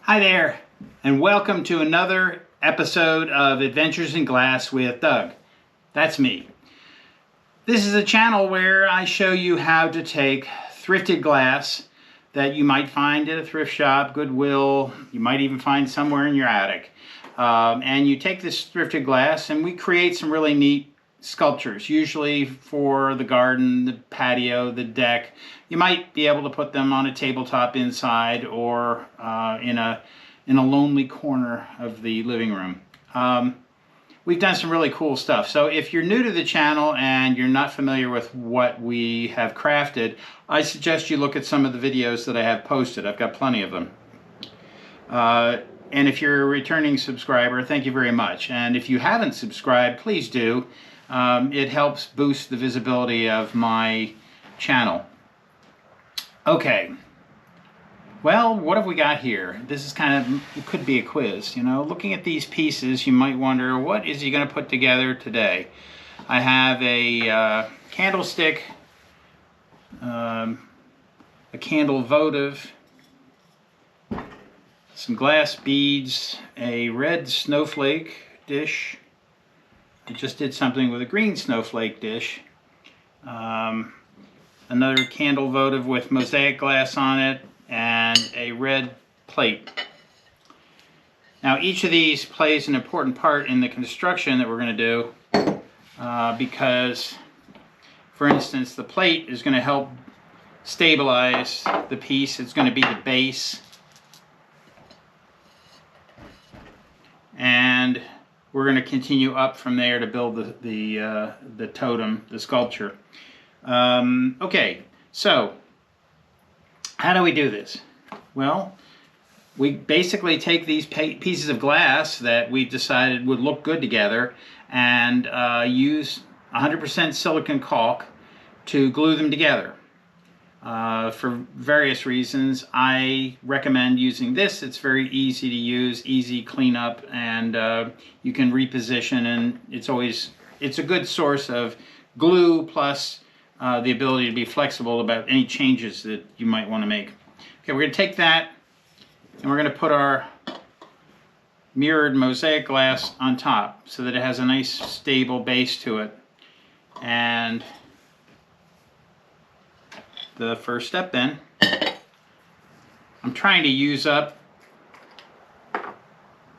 Hi there, and welcome to another episode of Adventures in Glass with Doug. That's me. This is a channel where I show you how to take thrifted glass that you might find at a thrift shop, Goodwill, you might even find somewhere in your attic. And you take this thrifted glass and we create some really neat sculptures, usually for the garden, the patio, the deck. You might be able to put them on a tabletop inside or in a lonely corner of the living room. We've done some really cool stuff. So if you're new to the channel and you're not familiar with what we have crafted, I suggest you look at some of the videos that I have posted. I've got plenty of them. And if you're a returning subscriber, thank you very much. And if you haven't subscribed, please do. It helps boost the visibility of my channel. Okay. Well, what have we got here? This is it could be a quiz, you know. Looking at these pieces, you might wonder, what is he going to put together today? I have a candlestick, a candle votive, some glass beads, a red snowflake dish. I just did something with a green snowflake dish. Another candle votive with mosaic glass on it, and a red plate. Now each of these plays an important part in the construction that we're going to do because, for instance, the plate is going to help stabilize the piece. It's going to be the base. And we're going to continue up from there to build the totem, the sculpture. Okay, so how do we do this? Well, we basically take these pieces of glass that we decided would look good together and use 100% silicone caulk to glue them together. For various reasons, I recommend using this. It's very easy to use, easy cleanup, and you can reposition, and it's a good source of glue plus the ability to be flexible about any changes that you might want to make. Okay, we're going to take that and we're going to put our mirrored mosaic glass on top so that it has a nice stable base to it. And the first step then, I'm trying to use up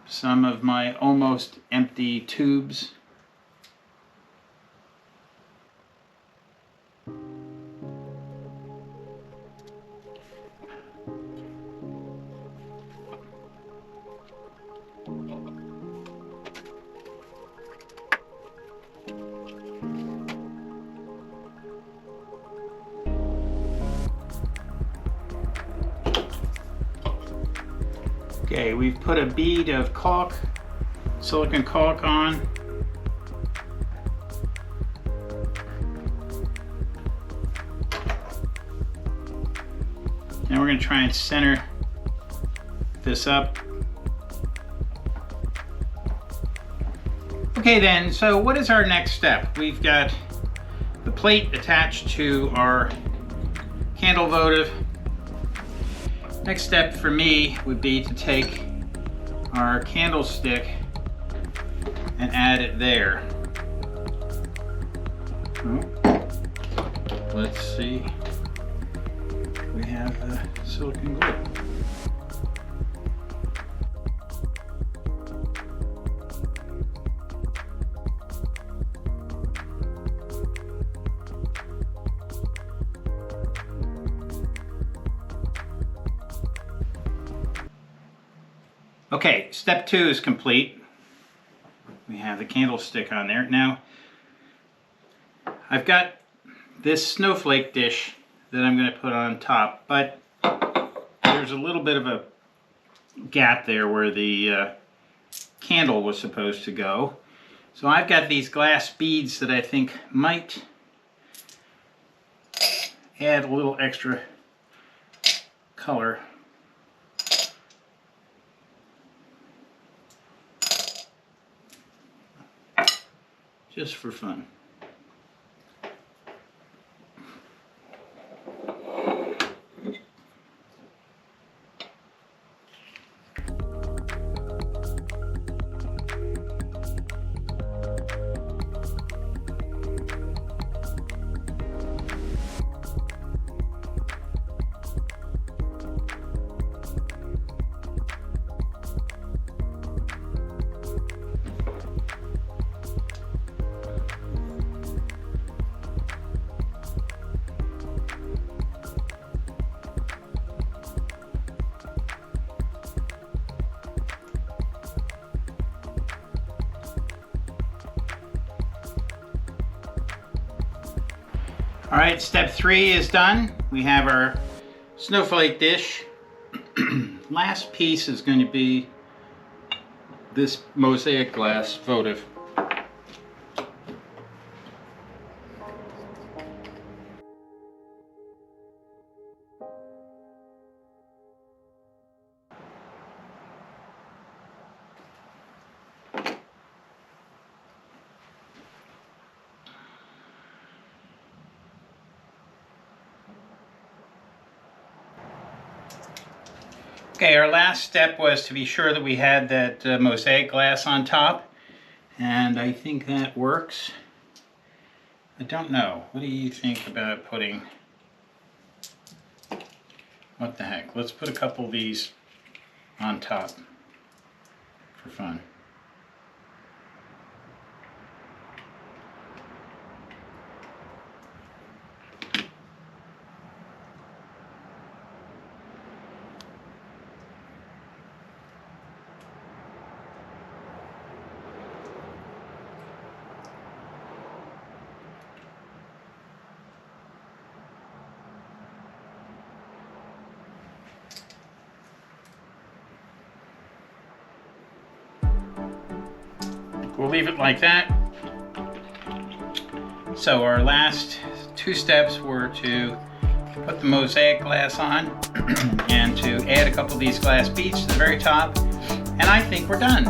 some of my almost empty tubes. Okay, we've put a bead of caulk, silicone caulk on. Now we're going to try and center this up. Okay then, so what is our next step? We've got the plate attached to our candle votive. Next step for me would be to take our candlestick and add it there. Let's see. We have the silicone glue. Okay, step 2 is complete. We have the candlestick on there. Now, I've got this snowflake dish that I'm going to put on top, but there's a little bit of a gap there where the candle was supposed to go. So I've got these glass beads that I think might add a little extra color. Just for fun. All right, step 3 is done. We have our snowflake dish. Last piece is going to be this mosaic glass votive. Okay, our last step was to be sure that we had that mosaic glass on top, and I think that works. I don't know. What do you think about putting... What the heck? Let's put a couple of these on top for fun. We'll leave it like that. So our last 2 steps were to put the mosaic glass on and to add a couple of these glass beads to the very top, and I think we're done.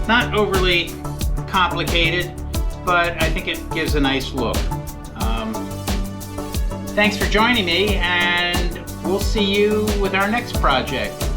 Not overly complicated, but I think it gives a nice look. Thanks for joining me, and we'll see you with our next project.